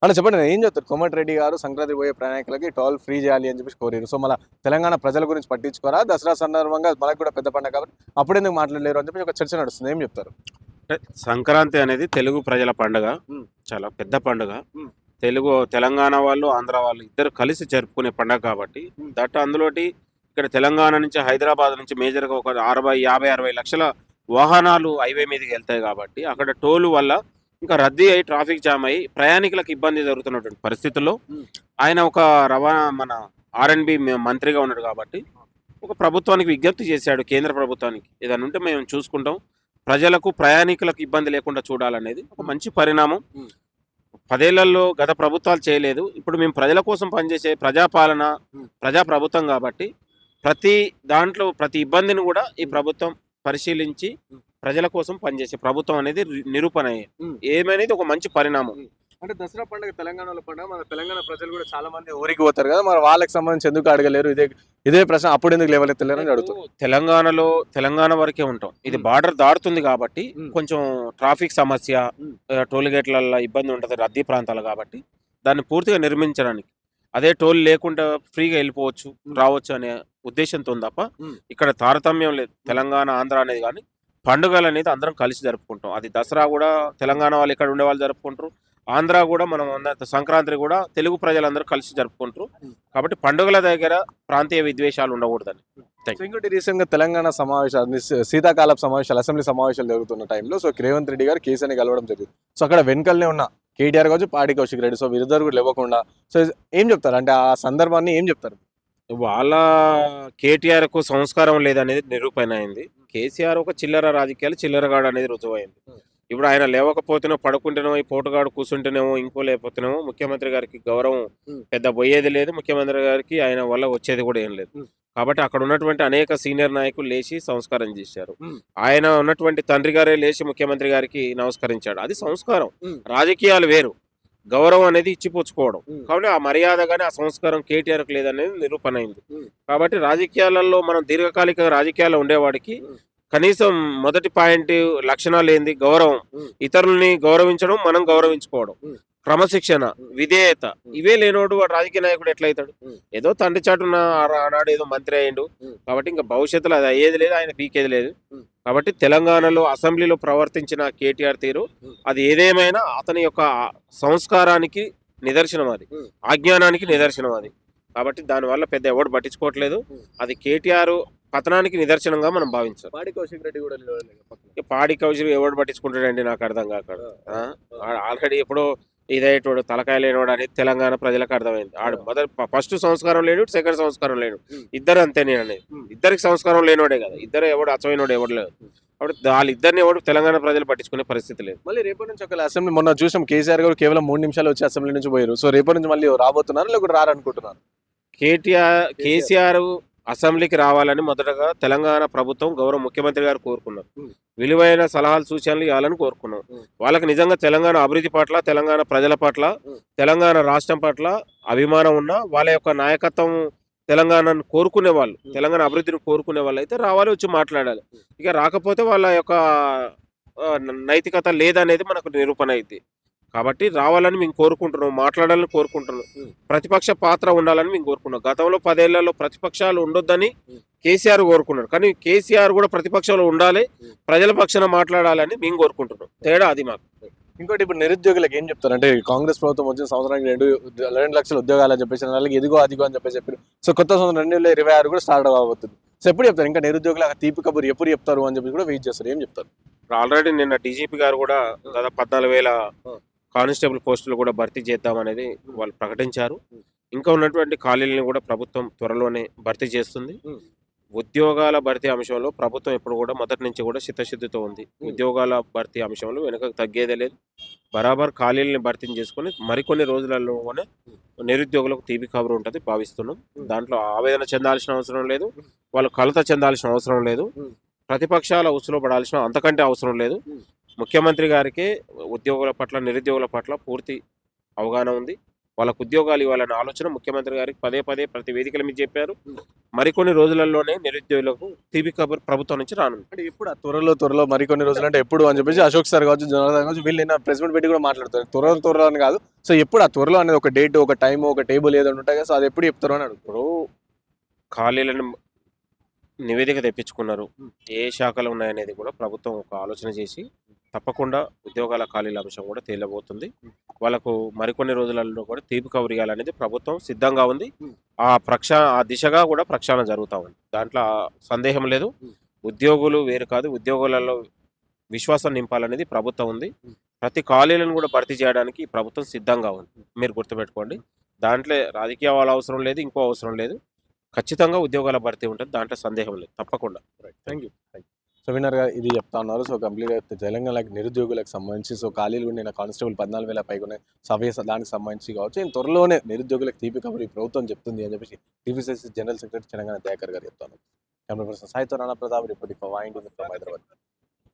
అన్న చెప్పండి ఏం చెప్తారు? కోమటిరెడ్డి గారు సంక్రాంతి పోయే ప్రయాణికులకి టోల్ ఫ్రీ చేయాలి అని చెప్పేసి కోరారు. సో, మళ్ళా తెలంగాణ ప్రజల గురించి పట్టించుకోరా? దసరా సందర్భంగా మనకు కూడా పెద్ద పండగ కాబట్టి అప్పుడెందుకు మాట్లాడలేరు అని చెప్పి ఒక చర్చ నడుస్తుంది. ఏం చెప్తారు? అంటే సంక్రాంతి అనేది తెలుగు ప్రజల పండుగ. హ్మ్. చాలా పెద్ద పండుగ. హ్మ్. తెలంగాణ వాళ్ళు, ఆంధ్ర వాళ్ళు ఇద్దరు కలిసి జరుపుకునే పండగ కాబట్టి, హ్మ్. అందులోటి ఇక్కడ తెలంగాణ నుంచి, హైదరాబాద్ నుంచి మేజర్‌గా ఒక 50, 60 లక్షల వాహనాలు హైవే మీదకెళ్తాయి కాబట్టి, అక్కడ టోల్ వల్ల ఇంకా రద్దీ అయ్యి, ట్రాఫిక్ జామ్ అయ్యి, ప్రయాణికులకు ఇబ్బంది జరుగుతున్నటువంటి పరిస్థితుల్లో, హ్మ్. ఆయన ఒక మన ఆర్‌ఎండ్‌బీ మంత్రిగా ఉన్నాడు కాబట్టి, ఒక ప్రభుత్వానికి విజ్ఞప్తి చేశాడు, కేంద్ర ప్రభుత్వానికి. ఏదైనా ఉంటే మేము చూసుకుంటాం. ప్రజలకు, ప్రయాణికులకు ఇబ్బంది లేకుండా చూడాలనేది ఒక హ్మ్. మంచి పరిణామం. హ్మ్. 10 ఏళ్లలో గత ప్రభుత్వాలు చేయలేదు. ఇప్పుడు మేము ప్రజల కోసం పనిచేసే ప్రజాపాలన, హ్మ్. ప్రజా ప్రభుత్వం గాబట్టి, ప్రతి దాంట్లో ప్రతి ఇబ్బందిని గూడా ఈ హ్మ్. ప్రభుత్వం పరిశీలించి, హ్మ్. ప్రజల కోసం పనిచేసే ప్రభుత్వం అనేది నిరూపణ హ్మ్. ఏమనేది ఒక మంచి పరిణామం. హ్మ్. అంటే దసరా పండుగ తెలంగాణలో పండుగ. మన తెలంగాణ ప్రజలు కూడా చాలా మంది ఊరికి పోతారు కదా! మరి వాళ్ళకి సంబంధించి ఎందుకు అడగలేరు? ఇదే ఇదే ప్రశ్న అప్పుడెందుకు అంటే లేవనెత్తలేరు అని ఇప్పుడు అడుగుతున్నా. తెలంగాణ వరకే ఉంటాం. ఇది హ్మ్. బార్డర్ దాటుతుంది గాబట్టి, హ్మ్. కొంచెం ట్రాఫిక్ సమస్య, హ్మ్. టోల్ గేట్‌లల్ల ఇబ్బంది ఉంటది. రద్దీ ప్రాంతాలు గాబట్టి, దాన్ని పూర్తిగా నిర్మించడానికి. అదే టోల్ లేకుండా ఫ్రీగా ఎళ్ళిపోవచ్చు, హ్మ్. రావచ్చు అనే ఉద్దేశ్యంతో ఉంది తప్ప, హ్మ్. ఇక్కడ తారతమ్యం లేదు. హ్మ్. తెలంగాణ, ఆంధ్ర అనేది గానీ, పండుగలనేది అందరం కలిసి జరుపుకుంటాం. అది దసరా గూడా తెలంగాణ వాళ్ళు ఇక్కడ ఉండేవాళ్ళు జరుపుకుంటారు. ఆంధ్ర గూడా మనం సంక్రాంతి గూడా తెలుగు ప్రజలందరూ కలిసి జరుపుకుంటారు. హ్మ్. కాబట్టి పండుగల దగ్గర ప్రాంతీయ విద్వేషాలు ఉండకూడదని. సో, ఇంకోటి రీసెంట్‌గా తెలంగాణ సమావేశాలు శీతాకాలపు సమావేశాలు, అసెంబ్లీ సమావేశాలు జరుగుతున్న టైంలో సో, రేవంత్ రెడ్డి గారు కేసీఆర్‌ని కలవడం జరిగింది. సో, అక్కడ వెనకాలనే ఉన్న కేటీఆర్ కావచ్చు, పాడి కౌశిక్ రెడ్డి. సో, వీరిద్దరు కూడా లేవకుండా సో, ఏం చెప్తారు? అంటే ఆ సందర్భాన్ని ఏం చెప్తారు? వాళ్ళ కేటీఆర్‌కు సంస్కారం లేదనేది నిరూపణ అయింది. కేసీఆర్ ఒక చిల్లర రాజకీయాలు చిల్లరగాడనేది రుజువయింది. హ్మ్. ఇప్పుడు ఆయన లేవకపోతేనో, పడుకుంటేనేమో, ఈ పోటుగాడు కూర్చుంటేనేమో, ఇంకో లేకపోతేనేమో ముఖ్యమంత్రి గారికి గౌరవం హ్మ్. పెద్ద బొయ్యేది లేదు. ముఖ్యమంత్రి గారికి ఆయన వల్ల వచ్చేది కూడా ఏం లేదు. హ్మ్. కాబట్టి అక్కడ ఉన్నటువంటి అనేక సీనియర్ నాయకులు లేచి సంస్కారం చేశారు. హ్మ్. ఆయన ఉన్నటువంటి తండ్రి గారే లేచి ముఖ్యమంత్రి గారికి నమస్కరించాడు. అది సంస్కారం. హ్మ్. రాజకీయాలు వేరు. గౌరవం అనేది ఇచ్చిపుచ్చుకోవడం. హ్మ్. కాబట్టి ఆ మర్యాద గాని, ఆ సంస్కారం కేటీఆర్‌కి లేదనేది నిరూపణ అయింది. హ్మ్. కాబట్టి రాజకీయాలలో మనం దీర్ఘకాలిక రాజకీయాల్లో ఉండేవాడికి హ్మ్. కనీసం మొదటి పాయింట్ లక్షణాలేంది? గౌరవం. హ్మ్. ఇతరులని గౌరవించడం, మనం గౌరవించుకోవడం. హ్మ్. క్రమశిక్షణ, హ్మ్. విధేయత హ్మ్. ఇవే లేనోడు వాడు రాజకీయ నాయకుడు ఎట్లయితాడు? హ్మ్. ఏదో తండ్రి చాటున ఆనాడు ఏదో మంత్రి అయ్యిండు. హ్మ్. కాబట్టి ఇంక భవిష్యత్తులో అది అయ్యేది లేదు. ఆయన పీకేది లేదు. హ్మ్. కాబట్టి తెలంగాణలో అసెంబ్లీలో ప్రవర్తించిన కేటీఆర్ తీరు హ్మ్. అది ఏదేమైనా అతని యొక్క సంస్కారానికి నిదర్శనం అది. హ్మ్. అజ్ఞానానికి నిదర్శనం అది. కాబట్టి దానివల్ల పెద్ద ఎవడు పట్టించుకోవట్లేదు. హ్మ్. అది కేటీఆర్ పతనానికి నిదర్శనంగా మనం భావించాలి. పాడి కౌశిక్ రెడ్డి కూడా నిలవడలేదు పక్కన. ఇక పాడి కౌశిక్ ఎవడు పట్టించుకుంటాడండి నాకు అర్థం కాక. ఆ! ఆ! ఆ! ఆల్రెడీ ఎప్పుడో ఇదయ్యేటోడు తలకాయ లేనోడు అనేది తెలంగాణ ప్రజలకు అర్థమైంది. ఆ! ఆడు ఫస్ట్ సంస్కారం లేడు, సెకండ్ సంస్కారం లేడు. హ్మ్. ఇద్దరు అంతే నేననేది. హ్మ్. ఇద్దరికి సంస్కారం లేనోడే కదా! హ్మ్. ఇద్దరు ఎవడు అచ్చమైనోడు ఎవడు లేడు. హ్మ్. కాబట్టి వాళ్ళిద్దరిని ఎవడు తెలంగాణ ప్రజలు పట్టించుకునే పరిస్థితి లేదు. మళ్ళీ రేపటి నుంచి ఒకవేళ అసెంబ్లీ మొన్న చూసాం కేసీఆర్ గారు కేవలం 3 నిమిషాల్లో వచ్చి అసెంబ్లీ నుంచి పోయారు. సో, రేపటి నుంచి మళ్ళీ రాబోతున్నారా? లేకపోతే రారనుకుంటున్నారా? కేసీఆర్. కేసీఆర్ అసెంబ్లీకి రావాలని మొదటగా తెలంగాణ ప్రభుత్వం గౌరవ ముఖ్యమంత్రి గారు కోరుకున్నారు. హ్మ్. విలువైన సలహాలు, సూచనలు ఇవ్వాలని కోరుకున్నాం. హ్మ్. వాళ్ళకి నిజంగా తెలంగాణ అభివృద్ధి పట్ల, తెలంగాణ ప్రజల పట్ల, హ్మ్. తెలంగాణ రాష్ట్రం పట్ల అభిమానం ఉన్నా, వాళ్ళ యొక్క నాయకత్వం తెలంగాణను కోరుకునేవాళ్ళు, హ్మ్. తెలంగాణ అభివృద్ధిని కోరుకునే వాళ్ళైతే రావాలి, వచ్చి మాట్లాడాలి. హ్మ్. ఇక రాకపోతే వాళ్ళ యొక్క నైతికత లేదనేది మనకు నిరూపణ అయిద్ది. కాబట్టి రావాలని మేము కోరుకుంటున్నాం. మాట్లాడాలని కోరుకుంటున్నాం. హ్మ్. ప్రతిపక్ష పాత్ర ఉండాలని మేము కోరుకున్నాం. గతంలో 10 ఏళ్లలో ప్రతిపక్షాలు ఉండొద్దని హ్మ్. కేసీఆర్ కోరుకున్నాడు. కానీ కేసీఆర్ కూడా ప్రతిపక్షంలో ఉండాలి. హ్మ్. ప్రజల పక్షాన మాట్లాడాలని మేము కోరుకుంటున్నాం. తేడా అది మాకు. ఇంకోటి ఇప్పుడు నిరుద్యోగులకు ఏం చెప్తారు? అంటే కాంగ్రెస్ ప్రభుత్వం వచ్చిన సంవత్సరానికి 2,00,000 ఉద్యోగాలని చెప్పేసి నెలకి ఇదిగో, అదిగో అని చెప్పేసి చెప్పారు. సో, కొత్త సంవత్సరం 2026 కూడా స్టార్ట్ అవ్వబోతుంది. సో, ఎప్పుడు చెప్తారు? ఇంకా నిరుద్యోగులకు ఆ తీపి కబురు ఎప్పుడు చెప్తారు అని చెప్పి కూడా వెయిట్ చేస్తారు. ఏం చెప్తారు? ఆల్రెడీ నిన్న డీజీపీ గారు కూడా ఆ! దాదాపు 14,000 ఆ! కానిస్టేబుల్ పోస్టులు కూడా భర్తీ చేద్దామనేది హ్మ్. వాళ్ళు ప్రకటించారు. హ్మ్. ఇంకా ఉన్నటువంటి ఖాళీలను కూడా ప్రభుత్వం త్వరలోనే భర్తీ చేస్తుంది. హ్మ్. ఉద్యోగాల భర్తీ అంశంలో ప్రభుత్వం ఎప్పుడు కూడా మొదటి నుంచి కూడా చిత్తశుద్ధితో ఉంది. హ్మ్. ఉద్యోగాల భర్తీ అంశంలో వెనకకు తగ్గేదే లేదు. బరాబర్ ఖాళీలని భర్తీ చేసుకొని మరికొన్ని రోజులలోనే హ్మ్. నిరుద్యోగులకు తీపి కబురు ఉంటది భావిస్తున్నాం. హ్మ్. దాంట్లో ఆవేదన చెందాల్సిన అవసరం లేదు. హ్మ్. వాళ్ళు కలత చెందాల్సిన అవసరం లేదు. హ్మ్. ప్రతిపక్షాల ఉచ్చులో పడాల్సిన అంతకంటే అవసరం లేదు. హ్మ్. ముఖ్యమంత్రి గారికే ఉద్యోగుల పట్ల, నిరుద్యోగుల పట్ల పూర్తి అవగాహన ఉంది. వాళ్ళకు ఉద్యోగాలు ఇవ్వాలనే ఆలోచన ముఖ్యమంత్రి గారికి పదే పదే ప్రతి వేదికల మీద చెప్పారు. మరికొన్ని రోజులలోనే నిరుద్యోగులకు తీపి కబురు ప్రభుత్వం నుంచి రానుంది. అంటే ఎప్పుడు ఆ త్వరలో మరికొన్ని రోజులు అంటే ఎప్పుడు అని చెప్పేసి అశోక్ సార్ కావచ్చు, జనార్దన్ కావచ్చు, వీళ్ళు నిన్న ప్రెస్ మీట్ పెట్టి కూడా మాట్లాడతారు. త్వరలో అని కాదు. సో ఎప్పుడు ఆ త్వరలో అనేది ఒక డేట్, ఒక టైం, ఒక టేబుల్ ఏదైనా ఉంటాయి కదా. సో అది ఎప్పుడు చెప్తారు అని అడుగుతారు. ఇప్పుడు ఖాళీలను నివేదిక తెప్పించుకున్నారు. ఏ శాఖలు ఉన్నాయనేది కూడా ప్రభుత్వం ఒక ఆలోచన చేసి తప్పకుండా ఉద్యోగాల ఖాళీల అంశం కూడా తేలబోతుంది. వాళ్ళకు మరికొన్ని రోజులలో కూడా తీపి కబురు ఇవ్వాలనేది ప్రభుత్వం సిద్ధంగా ఉంది. ఆ దిశగా కూడా ప్రక్షాళన జరుగుతూ ఉంది. దాంట్లో సందేహం లేదు. ఉద్యోగులు వేరు కాదు. ఉద్యోగులలో విశ్వాసం నింపాలనేది ప్రభుత్వం ఉంది. ప్రతి ఖాళీలను కూడా భర్తీ చేయడానికి ఈ ప్రభుత్వం సిద్ధంగా ఉంది. మీరు గుర్తుపెట్టుకోండి. దాంట్లో రాజకీయాల అవసరం లేదు. ఇంకో అవసరం లేదు. ఖచ్చితంగా ఉద్యోగాల భర్తీ ఉంటుంది. దాంట్లో సందేహం లేదు. తప్పకుండా. Thank you. సో విన్నర్గా ఇది చెప్తా ఉన్నారు. సో కంప్లీట్గా తెలంగాణకి నిరుద్యోగులకు సంబంధించి సో ఖాళీలు కూడా నేను కానిస్టేబుల్ 14,000 పైగా ఉన్నాయి. సో అవి దానికి సంబంధించి కావచ్చు. నేను త్వరలోనే నిరుద్యోగులకు తీపి కబురు ఈ ప్రభుత్వం చెప్తుంది అని చెప్పేసి TPCC general secretary Telangana Dayakar గారు చెప్తాను. కెమెరా పర్సన్ సాయితో రాణా ప్రతాప్ రిపోర్టింగ్ ఫర్ వైండ్ ఫ్రమ్ హైదరాబాద్.